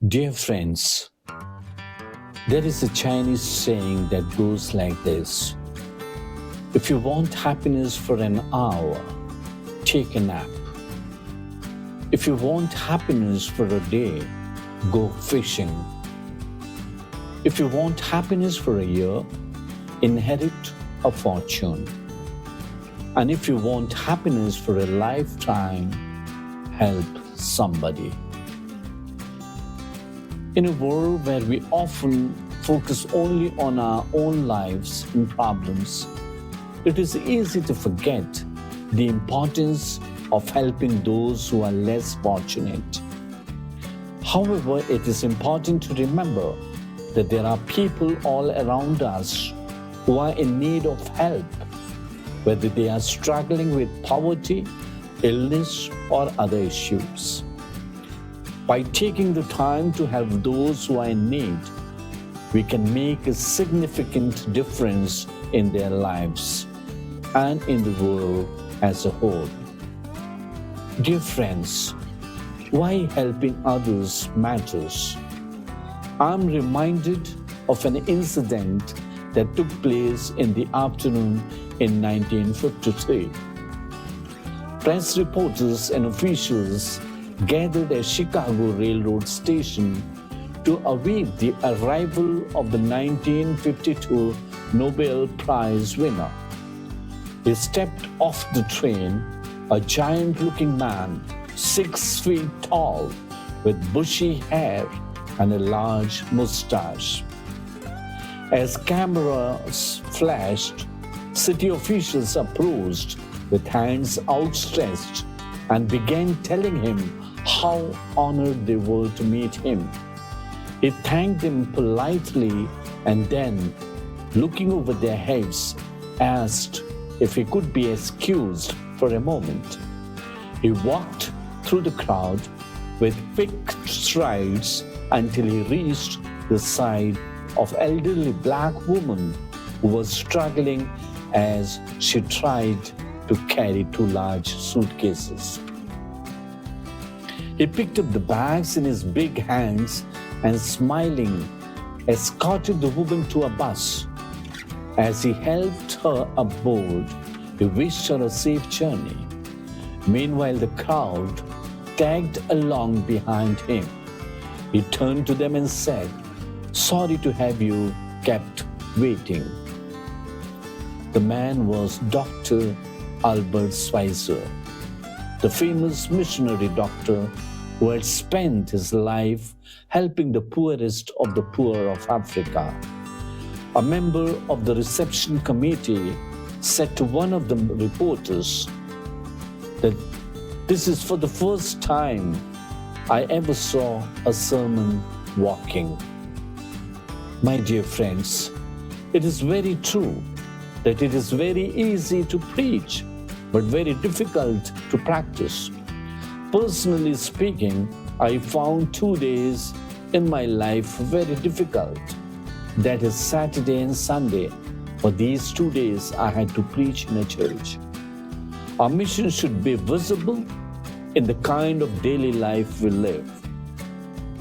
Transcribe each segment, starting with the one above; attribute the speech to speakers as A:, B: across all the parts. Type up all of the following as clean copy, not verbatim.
A: Dear friends, there is a Chinese saying that goes like this: if you want happiness for an hour, take a nap. If you want happiness for a day, go fishing. If you want happiness for a year, inherit a fortune. And if you want happiness for a lifetime, help somebody. In a world where we often focus only on our own lives and problems, it is easy to forget the importance of helping those who are less fortunate. However, it is important to remember that there are people all around us who are in need of help, whether they are struggling with poverty, illness, or other issues. By taking the time to help those who are in need, we can make a significant difference in their lives and in the world as a whole. Dear friends, why helping others matters? I'm reminded of an incident that took place in the afternoon in 1953. Press reporters and officials gathered at Chicago Railroad Station to await the arrival of the 1952 Nobel Prize winner. He stepped off the train, a giant-looking man, 6 feet tall, with bushy hair and a large mustache. As cameras flashed, city officials approached with hands outstretched and began telling him how honored they were to meet him. He thanked them politely and then, looking over their heads, asked if he could be excused for a moment. He walked through the crowd with quick strides until he reached the side of an elderly black woman who was struggling as she tried to carry 2 large suitcases. He picked up the bags in his big hands and, smiling, escorted the woman to a bus. As he helped her aboard, he wished her a safe journey. Meanwhile, the crowd tagged along behind him. He turned to them and said, "Sorry to have you kept waiting." The man was Dr. Albert Schweitzer, the famous missionary doctor who had spent his life helping the poorest of the poor of Africa. A member of the reception committee said to one of the reporters that this is for the first time I ever saw a sermon walking. My dear friends, it is very true that it is very easy to preach, but very difficult to practice. Personally speaking, I found 2 days in my life very difficult. That is Saturday and Sunday. For these 2 days, I had to preach in a church. Our mission should be visible in the kind of daily life we live.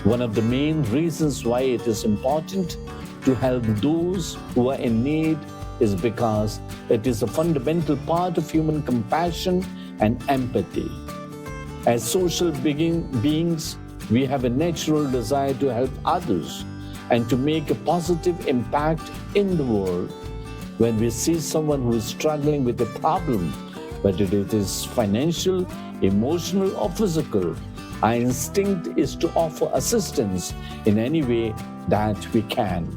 A: One of the main reasons why it is important to help those who are in need is because it is a fundamental part of human compassion and empathy. As social beings, we have a natural desire to help others and to make a positive impact in the world. When we see someone who is struggling with a problem, whether it is financial, emotional, or physical, our instinct is to offer assistance in any way that we can.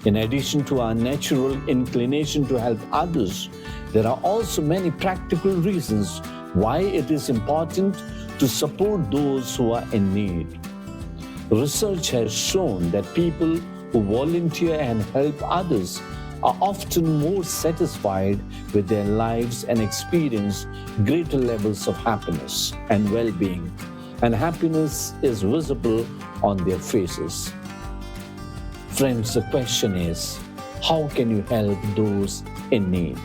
A: In addition to our natural inclination to help others, there are also many practical reasons why it is important to support those who are in need. Research has shown that people who volunteer and help others are often more satisfied with their lives and experience greater levels of happiness and well-being, and happiness is visible on their faces. Friends, the question is, how can you help those in need?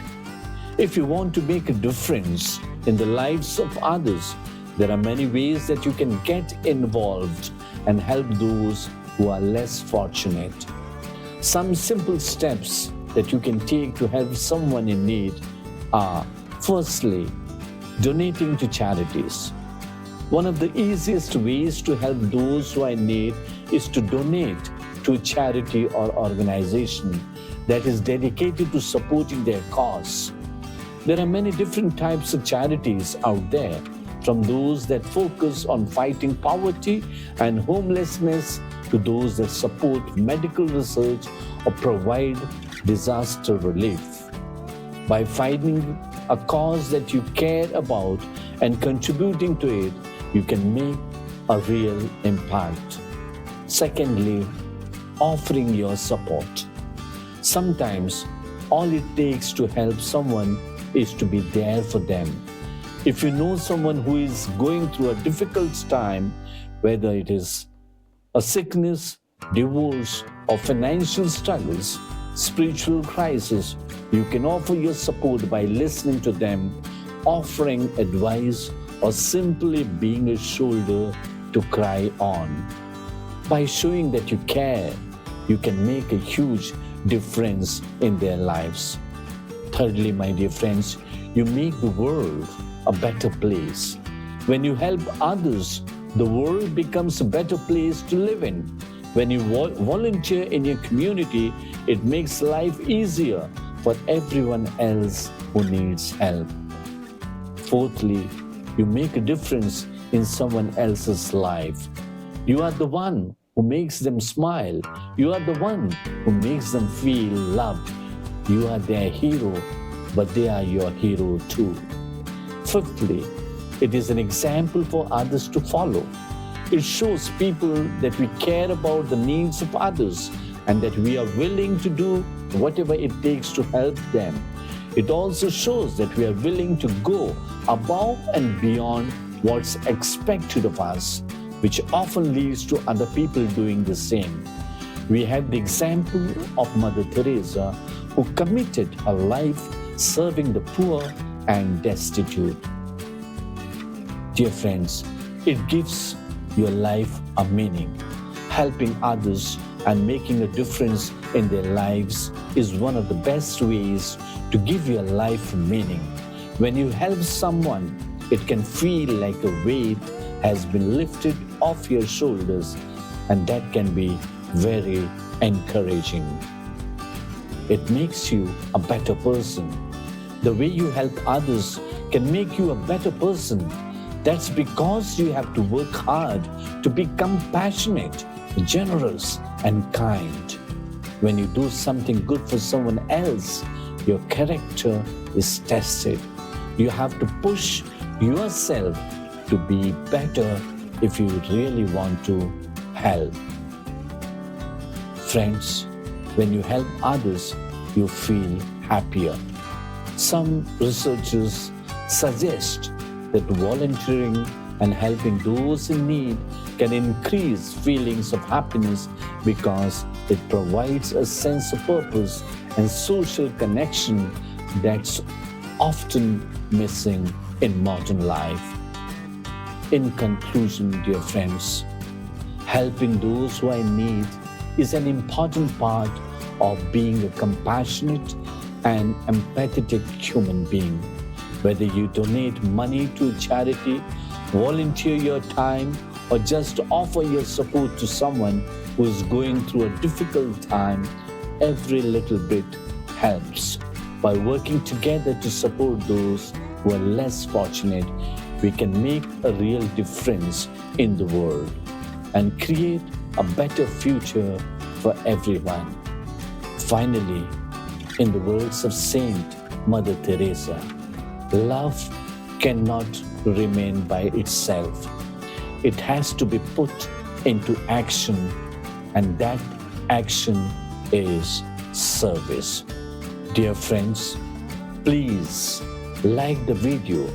A: If you want to make a difference in the lives of others, there are many ways that you can get involved and help those who are less fortunate. Some simple steps that you can take to help someone in need are, firstly, donating to charities. One of the easiest ways to help those who are in need is to donate to a charity or organization that is dedicated to supporting their cause. There are many different types of charities out there, from those that focus on fighting poverty and homelessness to those that support medical research or provide disaster relief. By finding a cause that you care about and contributing to it, you can make a real impact. Secondly, offering your support. Sometimes all it takes to help someone is to be there for them. If you know someone who is going through a difficult time, whether it is a sickness, divorce, or financial struggles, spiritual crisis, you can offer your support by listening to them, offering advice, or simply being a shoulder to cry on. By showing that you care, you can make a huge difference in their lives. Thirdly, my dear friends, you make the world a better place. When you help others, the world becomes a better place to live in. When you volunteer in your community, it makes life easier for everyone else who needs help. Fourthly, you make a difference in someone else's life. You are the one who makes them smile. You are the one who makes them feel loved. You are their hero, but they are your hero too. Fifthly, it is an example for others to follow. It shows people that we care about the needs of others and that we are willing to do whatever it takes to help them. It also shows that we are willing to go above and beyond what's expected of us, which often leads to other people doing the same. We have the example of Mother Teresa, who committed her life serving the poor and destitute. Dear friends, it gives your life a meaning. Helping others and making a difference in their lives is one of the best ways to give your life meaning. When you help someone, it can feel like a weight has been lifted off your shoulders, and that can be very encouraging. It makes you a better person. The way you help others can make you a better person. That's because you have to work hard to be compassionate, generous, and kind. When you do something good for someone else, your character is tested. You have to push yourself to be better if you really want to help. Friends, when you help others, you feel happier. Some researchers suggest that volunteering and helping those in need can increase feelings of happiness because it provides a sense of purpose and social connection that's often missing in modern life. In conclusion, dear friends, helping those who are in need is an important part of being a compassionate and empathetic human being. Whether you donate money to a charity, volunteer your time, or just offer your support to someone who is going through a difficult time, every little bit helps. By working together to support those who are less fortunate, we can make a real difference in the world and create a better future for everyone. Finally, in the words of Saint Mother Teresa, love cannot remain by itself. It has to be put into action, and that action is service. Dear friends, please like the video,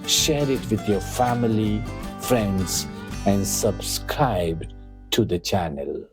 A: share it with your family, friends, and subscribe to the channel.